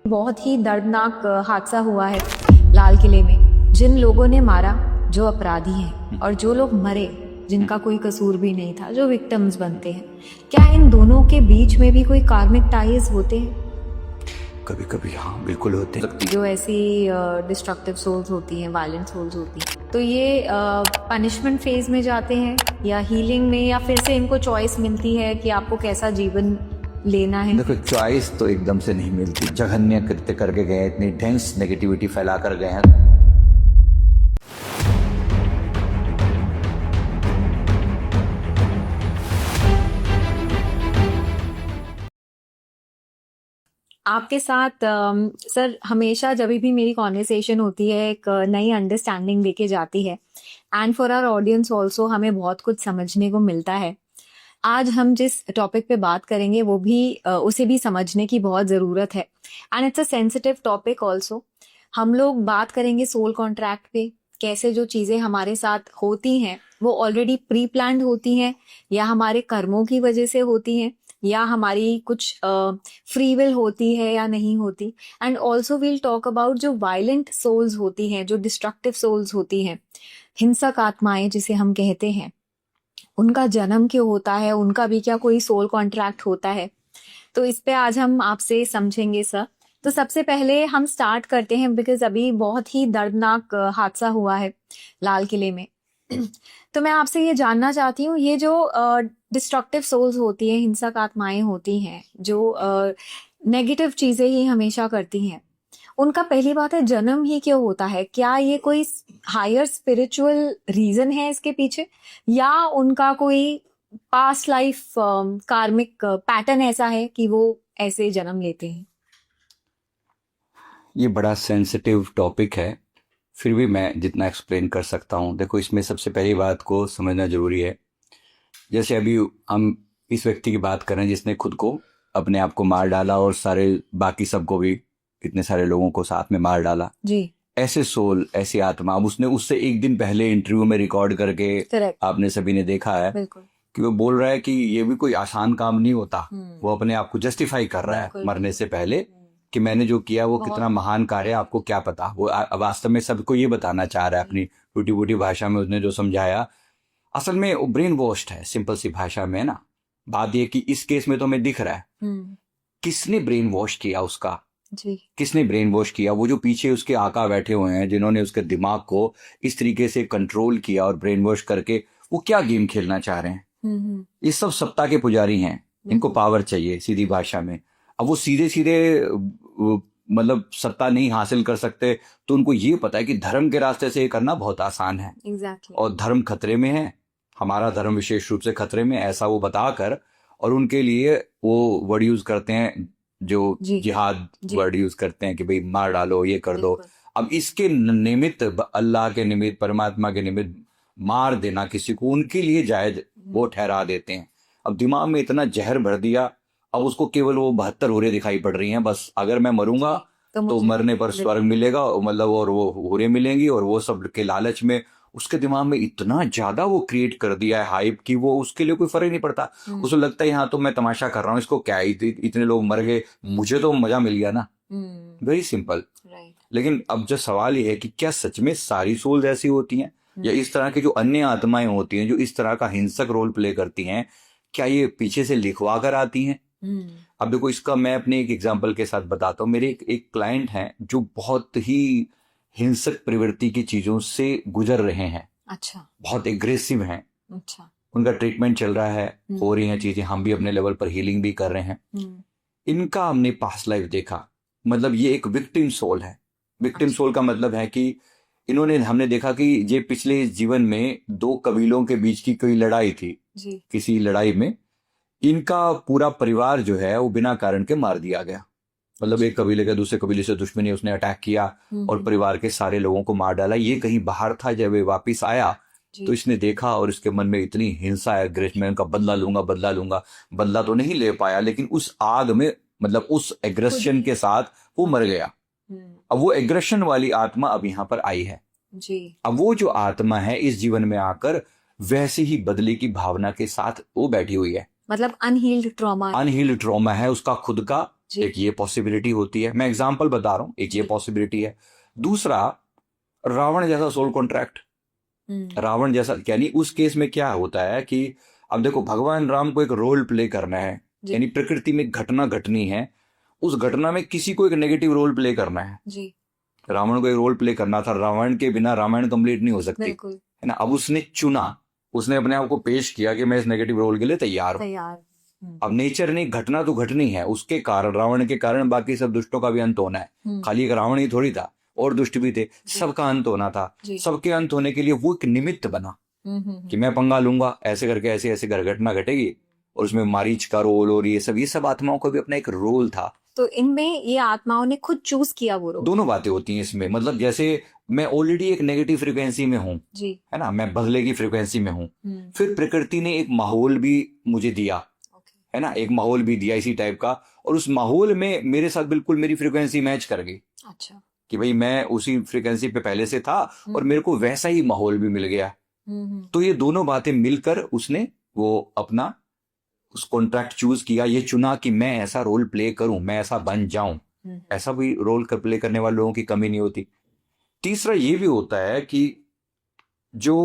बहुत ही दर्दनाक हादसा हुआ है लाल किले में। जिन लोगों ने मारा जो अपराधी हैं और जो लोग मरे जिनका कोई कसूर भी नहीं था, जो विक्टिम्स बनते हैं, क्या इन दोनों के बीच में भी कोई कार्मिक टाइज होते हैं? कभी कभी हाँ, बिल्कुल होते हैं। जो ऐसी डिस्ट्रक्टिव सोल्स होती हैं, वायलेंट सोल्स होती हैं, तो ये पनिशमेंट फेज में जाते हैं या हीलिंग में, या फिर से इनको चॉइस मिलती है कि आपको कैसा जीवन लेना है? देखो, चॉइस तो एकदम से नहीं मिलती। जघन्य कृत्य करके गए, इतनी डेंस नेगेटिविटी फैला कर गए हैं। आपके साथ सर हमेशा जब भी मेरी कॉन्वर्सेशन होती है एक नई अंडरस्टैंडिंग लेके जाती है, and for our audience also हमें बहुत कुछ समझने को मिलता है। आज हम जिस टॉपिक पे बात करेंगे वो भी उसे भी समझने की बहुत ज़रूरत है, and it's a sensitive topic also. हम लोग बात करेंगे सोल कॉन्ट्रैक्ट पे, कैसे जो चीज़ें हमारे साथ होती हैं वो ऑलरेडी प्री प्लान्ड होती हैं या हमारे कर्मों की वजह से होती हैं या हमारी कुछ फ्री विल होती है या नहीं होती। And also we'll talk about जो वायलेंट सोल्स होती हैं, जो डिस्ट्रक्टिव सोल्स होती हैं, हिंसक आत्माएं जिसे हम कहते हैं, उनका जन्म क्यों होता है, उनका भी क्या कोई सोल कॉन्ट्रैक्ट होता है? तो इस पे आज हम आपसे समझेंगे सर। तो सबसे पहले हम स्टार्ट करते हैं, बिकॉज अभी बहुत ही दर्दनाक हादसा हुआ है लाल किले में। तो मैं आपसे ये जानना चाहती हूँ, ये जो डिस्ट्रक्टिव सोल्स होती हैं, हिंसक आत्माएं होती हैं, जो नेगेटिव चीजें ही हमेशा करती हैं, उनका पहली बात है जन्म ही क्यों होता है? क्या ये कोई हायर स्पिरिचुअल रीजन है इसके पीछे, या उनका कोई पास्ट लाइफ कार्मिक पैटर्न ऐसा है कि वो ऐसे जन्म लेते हैं? ये बड़ा सेंसिटिव टॉपिक है, फिर भी मैं जितना एक्सप्लेन कर सकता हूँ। देखो, इसमें सबसे पहली बात को समझना जरूरी है। जैसे अभी हम इस व्यक्ति की बात कर रहे हैं जिसने खुद को, अपने आप को मार डाला और सारे बाकी सबको भी, कितने सारे लोगों को साथ में मार डाला जी। ऐसे सोल, ऐसी आत्मा। अब उसने उससे एक दिन पहले इंटरव्यू में रिकॉर्ड करके Correct. आपने सभी ने देखा है बिल्कुल। कि वो बोल रहा है कि ये भी कोई आसान काम नहीं होता। वो अपने आप को जस्टिफाई कर रहा है बिल्कुल। मरने से पहले कि मैंने जो किया वो कितना महान कार्य है, आपको क्या पता। वो वास्तव में सबको ये बताना चाह रहा है अपनी टूटी फूटी भाषा में। उसने जो समझाया असल में वो ब्रेन वॉश्ड है, सिंपल सी भाषा में ना। बात ये कि इस केस में तो हमें दिख रहा है किसने ब्रेन वॉश किया उसका। जी। किसने ब्रेन वॉश किया? वो जो पीछे उसके आका बैठे हुए हैं, जिन्होंने उसके दिमाग को इस तरीके से कंट्रोल किया और ब्रेन वॉश करके वो क्या गेम खेलना चाह रहे हैं। ये सब सत्ता के पुजारी हैं, इनको पावर चाहिए सीधी भाषा में। अब वो सीधे सीधे मतलब सत्ता नहीं हासिल कर सकते, तो उनको ये पता है कि धर्म के रास्ते से ये करना बहुत आसान है। Exactly. और धर्म खतरे में है, हमारा धर्म विशेष रूप से खतरे में, ऐसा वो बताकर, और उनके लिए वो वर्ड यूज करते हैं जो जिहाद वर्ड यूज करते हैं कि भाई मार डालो, ये कर दो। अब इसके निमित्त, अल्लाह के निमित्त, परमात्मा के निमित्त मार देना किसी को उनके लिए जायज वो ठहरा देते हैं। अब दिमाग में इतना जहर भर दिया, अब उसको केवल वो 72 हुरे दिखाई पड़ रही हैं। बस अगर मैं मरूंगा तो मरने पर स्वर्ग मिलेगा, मतलब, और वो हुरे मिलेंगी, और वो सब के लालच में उसके दिमाग में इतना ज्यादा वो क्रिएट कर दिया है हाइप कि वो उसके लिए कोई फर्क नहीं पड़ता। उसको लगता है यहाँ तो मैं तमाशा कर रहा हूँ, इसको क्या, इतने लोग मर गए, मुझे तो मजा मिल गया ना। Very simple. लेकिन अब जो सवाल ये है कि क्या सच में सारी सोल्स ऐसी होती हैं, या इस तरह की जो अन्य आत्माएं होती हैं जो इस तरह का हिंसक रोल प्ले करती हैं, क्या ये पीछे से लिखवा कर आती हैं? अब देखो, इसका मैं अपने एक एग्जांपल के साथ बताता हूँ। मेरे एक क्लाइंट हैं जो बहुत ही हिंसक प्रवृत्ति की चीजों से गुजर रहे हैं। अच्छा। बहुत एग्रेसिव हैं। अच्छा। उनका ट्रीटमेंट चल रहा है, हो रही हैं चीजें, हम भी अपने लेवल पर हीलिंग भी कर रहे हैं। इनका हमने पास्ट लाइफ देखा, मतलब ये एक विक्टिम सोल है। विक्टिम सोल का मतलब है कि हमने देखा कि ये पिछले जीवन में दो कबीलों के बीच की कोई लड़ाई थी जी। किसी लड़ाई में इनका पूरा परिवार जो है वो बिना कारण के मार दिया गया। मतलब एक कबीले का दूसरे कबीले से दुश्मनी, उसने अटैक किया और परिवार के सारे लोगों को मार डाला। ये कहीं बाहर था, जब ये वापिस आया तो इसने देखा और इसके मन में इतनी हिंसा है, मैं उनका बदला लूंगा, बदला लूंगा। बदला तो नहीं ले पाया, लेकिन उस आग में, मतलब उस एग्रेशन के साथ वो मर गया। अब वो एग्रेशन वाली आत्मा अब यहाँ पर आई है जी। अब वो जो आत्मा है इस जीवन में आकर वैसे ही बदले की भावना के साथ वो बैठी हुई है। मतलब अनहील्ड ट्रॉमा है उसका खुद का, जी एक ये पॉसिबिलिटी होती है, मैं एग्जाम्पल बता रहा हूँ, एक ये जी पॉसिबिलिटी है। दूसरा, रावण जैसा सोल कॉन्ट्रैक्ट, रावण जैसा, यानी उस केस में क्या होता है कि अब देखो भगवान राम को एक रोल प्ले करना है, जी यानी प्रकृति में एक घटना घटनी है, उस घटना में किसी को एक नेगेटिव रोल प्ले करना है। जी रावण को एक रोल प्ले करना था, रावण के बिना रामायण कंप्लीट नहीं हो सकती, बिल्कुल है ना। अब उसने चुना, उसने अपने आप को पेश किया कि मैं इस नेगेटिव रोल के लिए तैयार हूं। तैयार। अब नेचर ने, घटना तो घटनी है, उसके कारण, रावण के कारण बाकी सब दुष्टों का भी अंत होना है। खाली एक रावण ही थोड़ी था, और दुष्ट भी थे, सबका अंत होना था। जी सबके अंत होने के लिए वो एक निमित्त बना कि मैं पंगा लूंगा, ऐसे करके ऐसे ऐसे घटना घटेगी, और उसमें मारीच का रोल और ये सब आत्माओं का भी अपना एक रोल था। तो इनमें ये आत्माओं ने खुद चूज किया वो रोल। दोनों बातें होती हैं इसमें, मतलब जैसे मैं ऑलरेडी एक नेगेटिव फ्रिक्वेंसी में हूँ, जी है ना, मैं बदले की फ्रिक्वेंसी में हूँ, हम्म फिर प्रकृति ने एक माहौल भी मुझे दिया, ओके है ना, एक माहौल भी दिया इसी टाइप का, और उस माहौल में मेरे साथ बिल्कुल मेरी फ्रिक्वेंसी मैच कर गई, अच्छा कि भाई मैं उसी फ्रिक्वेंसी पे पहले से था और मेरे को वैसा ही माहौल भी मिल गया। तो ये दोनों बातें मिलकर उसने वो अपना उस कॉन्ट्रैक्ट चूज किया, ये चुना कि मैं ऐसा रोल प्ले करूं, मैं ऐसा बन जाऊं। ऐसा भी रोल प्ले करने वाले लोगों की कमी नहीं होती। तीसरा ये भी होता है कि जो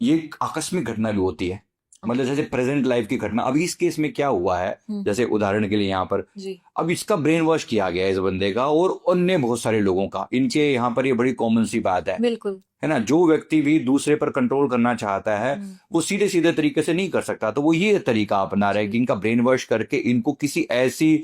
ये आकस्मिक घटना भी होती है, मतलब जैसे प्रेजेंट लाइफ की घटना। अभी इस केस में क्या हुआ है, जैसे उदाहरण के लिए यहाँ पर, जी अब इसका ब्रेन वॉश किया गया है इस बंदे का और अन्य बहुत सारे लोगों का, इनके यहाँ पर ये बड़ी कॉमन सी बात बिल्कुल है ना। जो व्यक्ति भी दूसरे पर कंट्रोल करना चाहता है वो सीधे सीधे तरीके से नहीं कर सकता, तो वो ये तरीका अपना रहा है कि इनका ब्रेन वॉश करके इनको किसी ऐसी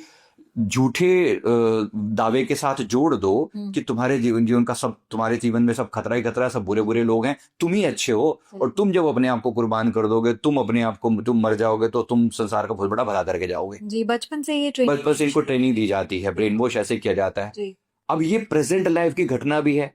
झूठे दावे के साथ जोड़ दो कि तुम्हारे जीवन का सब, तुम्हारे जीवन में सब खतरा ही खतरा, सब बुरे बुरे लोग हैं, तुम ही अच्छे हो, और तुम जब अपने आप को कुर्बान कर दोगे, तुम अपने आप को, तुम मर जाओगे तो तुम संसार का बहुत बड़ा भला करके जाओगे। जी बचपन से ये बचपन से इनको ट्रेनिंग दी जाती है, ब्रेन वॉश ऐसे किया जाता है। जी अब ये प्रेजेंट लाइफ की घटना भी है,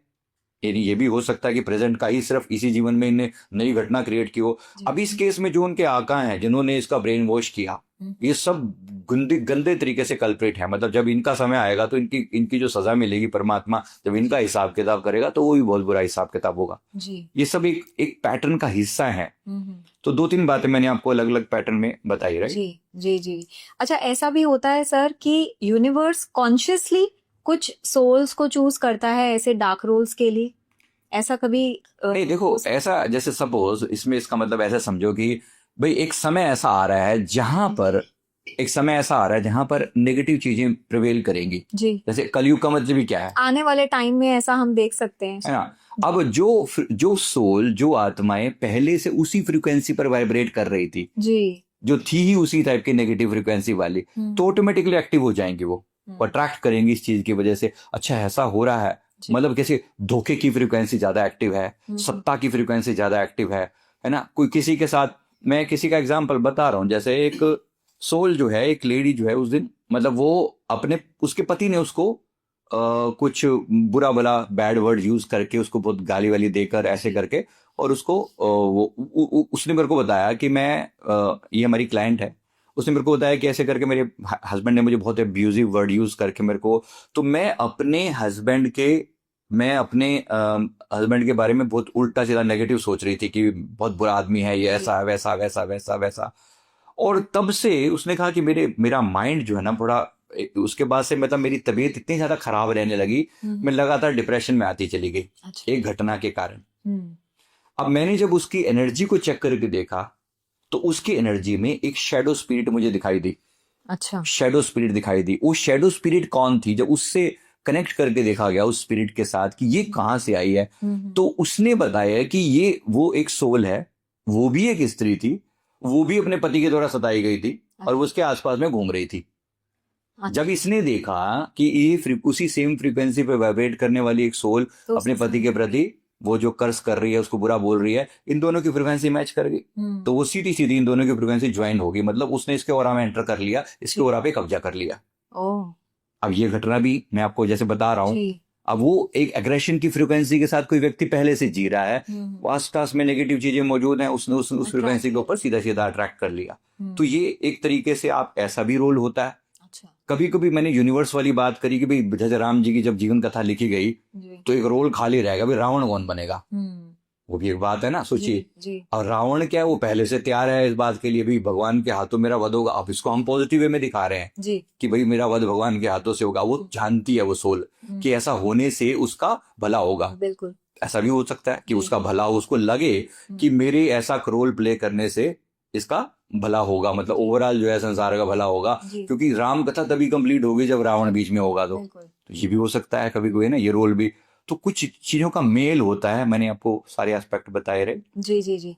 यानी ये भी हो सकता है कि प्रेजेंट का ही सिर्फ इसी जीवन में इन्हें नई घटना क्रिएट की हो। अब इस केस में जो उनके आका हैं जिन्होंने इसका ब्रेन वॉश किया, ये सब गंदे तरीके से कल्प्रिट है। मतलब जब इनका समय आएगा तो इनकी जो सजा मिलेगी, परमात्मा जब इनका हिसाब किताब करेगा तो वो भी बहुत बुरा हिसाब किताब होगा। जी ये सब एक पैटर्न का हिस्सा है। तो 2-3 बातें मैंने आपको अलग अलग पैटर्न में बताई, राइट? जी जी जी अच्छा, ऐसा भी होता है सर कि यूनिवर्स कॉन्शियसली कुछ सोल्स को चूज करता है ऐसे डार्क रोल्स के लिए, ऐसा कभी नहीं, देखो ऐसा, जैसे सपोज इसमें इसका मतलब ऐसा समझो कि भाई एक समय ऐसा आ रहा है जहां पर, एक समय ऐसा आ रहा है जहां पर नेगेटिव चीजें प्रिवेल करेंगी। जी जैसे कलयुग का मतलब भी क्या है, आने वाले टाइम में ऐसा हम देख सकते हैं, है ना। अब जो सोल, जो आत्माएं पहले से उसी फ्रिक्वेंसी पर वाइब्रेट कर रही थी, जी जो थी ही उसी टाइप की नेगेटिव फ्रिक्वेंसी वाली, तो ऑटोमेटिकली एक्टिव हो जाएंगी, वो अट्रैक्ट करेंगी इस चीज की वजह से। अच्छा ऐसा हो रहा है, मतलब कैसे धोखे की फ्रिक्वेंसी ज्यादा एक्टिव है, सत्ता की फ्रिक्वेंसी ज्यादा एक्टिव है ना। कोई किसी के साथ, मैं किसी का एग्जांपल बता रहा हूँ, जैसे एक सोल जो है, एक लेडी जो है, उस दिन मतलब वो अपने, उसके पति ने उसको कुछ बुरा भला बैड वर्ड यूज करके, उसको बहुत गाली वाली देकर ऐसे करके, और उसको उसने मेरे को बताया कि ये हमारी क्लाइंट है, उसने मेरे को बताया कि ऐसे करके मेरे हस्बैंड ने मुझे बहुत एब्यूजिव वर्ड यूज करके मेरे को, तो मैं अपने हस्बैंड के बारे में बहुत उल्टा सीधा नेगेटिव सोच रही थी कि बहुत बुरा आदमी है ये, ऐसा वैसा वैसा वैसा वैसा। और तब से उसने कहा कि मेरा माइंड जो है ना बड़ा, उसके बाद से मतलब मेरी तबीयत इतनी ज्यादा खराब रहने लगी, मैं लगातार डिप्रेशन में आती चली गई, एक घटना के कारण। अब मैंने जब उसकी एनर्जी को चेक करके देखा तो उसकी एनर्जी में एक शैडो स्पिरिट मुझे दिखाई दी। अच्छा शैडो स्पिरिट दिखाई दी। वो शैडो स्पिरिट कौन थी, जब उससे कनेक्ट करके देखा गया उस स्पिरिट के साथ कि ये कहाँ से आई है, तो उसने बताया कि ये वो एक सोल है, वो भी एक स्त्री थी, वो भी अपने पति के द्वारा सताई गई थी और वो उसके आसपास में घूम रही थी। जब इसने देखा कि ये उसी सेम फ्रीक्वेंसी पे वाइब्रेट करने वाली एक सोल तो अपने पति के प्रति वो जो कर्स कर रही है, उसको बुरा बोल रही है, इन दोनों की फ्रीक्वेंसी मैच कर गई, तो वो सीधी सीधी इन दोनों की फ्रीक्वेंसी ज्वाइन होगी। मतलब उसने इसके ऑरा में एंटर कर लिया, इसके ऑरा पे कब्जा कर लिया। अब ये घटना भी मैं आपको जैसे बता रहा हूँ, अब वो एक एग्रेशन की फ्रीक्वेंसी के साथ कोई व्यक्ति पहले से जी रहा है, आसपास में नेगेटिव चीजें मौजूद हैं, उसने उस फ्रीक्वेंसी के ऊपर सीधा सीधा अट्रैक्ट कर लिया। तो ये एक तरीके से आप ऐसा भी रोल होता है। कभी कभी मैंने यूनिवर्स वाली बात करी कि भाई जैसे राम जी की जब जीवन कथा लिखी गई तो एक रोल खाली रहेगा, भाई रावण कौन बनेगा, वो भी एक बात है ना, सोचिए। जी और रावण क्या है, वो पहले से तैयार है इस बात के लिए, भी भगवान के हाथों मेरा वध होगा। अब इसको हम पॉजिटिव वे में दिखा रहे हैं जी कि भाई मेरा वध भगवान के हाथों से होगा। वो जानती है वो सोल कि ऐसा होने से उसका भला होगा। बिल्कुल ऐसा भी हो सकता है कि जी उसका भला, उसको लगे कि मेरे ऐसा रोल प्ले करने से इसका भला होगा, मतलब ओवरऑल जो है संसार का भला होगा। क्योंकि राम कथा तभी कंप्लीट होगी जब रावण बीच में होगा। तो ये भी हो सकता है कभी कोई ना, ये रोल भी। तो कुछ चीजों का मेल होता है, मैंने आपको सारे एस्पेक्ट बताए रहे। जी जी जी